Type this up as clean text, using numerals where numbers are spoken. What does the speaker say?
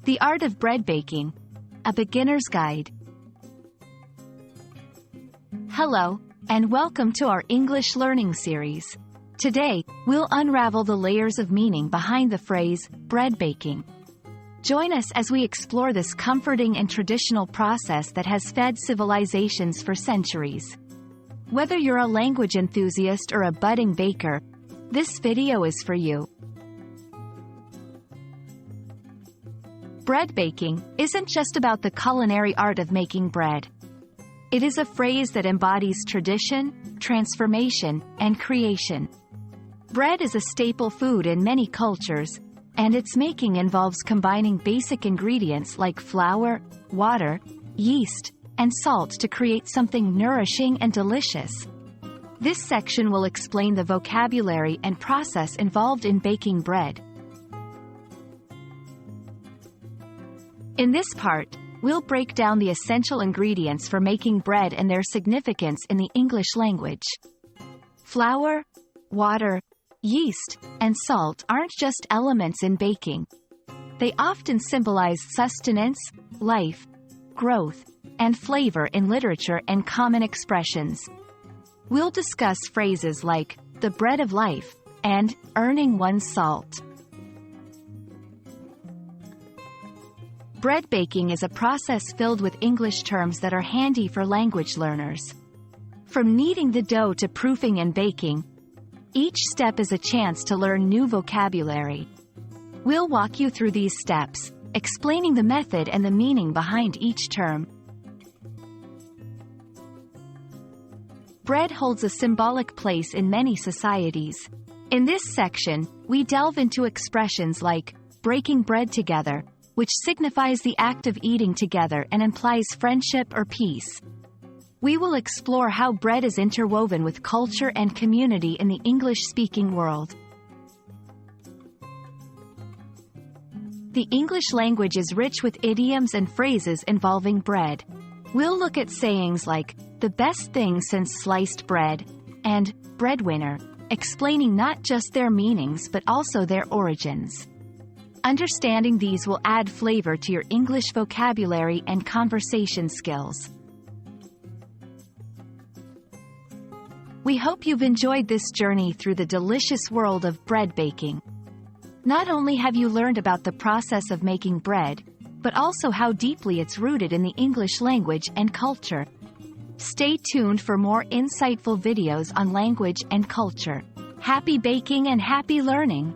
The Art of Bread Baking, a Beginner's Guide. Hello, and welcome to our English learning series. Today, we'll unravel the layers of meaning behind the phrase, bread baking. Join us as we explore this comforting and traditional process that has fed civilizations for centuries. Whether you're a language enthusiast or a budding baker, this video is for you. Bread baking isn't just about the culinary art of making bread. It is a phrase that embodies tradition, transformation, and creation. Bread is a staple food in many cultures, and its making involves combining basic ingredients like flour, water, yeast, and salt to create something nourishing and delicious. This section will explain the vocabulary and process involved in baking bread. In this part, we'll break down the essential ingredients for making bread and their significance in the English language. Flour, water, yeast, and salt aren't just elements in baking. They often symbolize sustenance, life, growth, and flavor in literature and common expressions. We'll discuss phrases like, the bread of life, and earning one's salt. Bread baking is a process filled with English terms that are handy for language learners. From kneading the dough to proofing and baking, each step is a chance to learn new vocabulary. We'll walk you through these steps, explaining the method and the meaning behind each term. Bread holds a symbolic place in many societies. In this section, we delve into expressions like breaking bread together, which signifies the act of eating together and implies friendship or peace. We will explore how bread is interwoven with culture and community in the English-speaking world. The English language is rich with idioms and phrases involving bread. We'll look at sayings like, the best thing since sliced bread, and breadwinner, explaining not just their meanings but also their origins. Understanding these will add flavor to your English vocabulary and conversation skills. We hope you've enjoyed this journey through the delicious world of bread baking. Not only have you learned about the process of making bread, but also how deeply it's rooted in the English language and culture. Stay tuned for more insightful videos on language and culture. Happy baking and happy learning!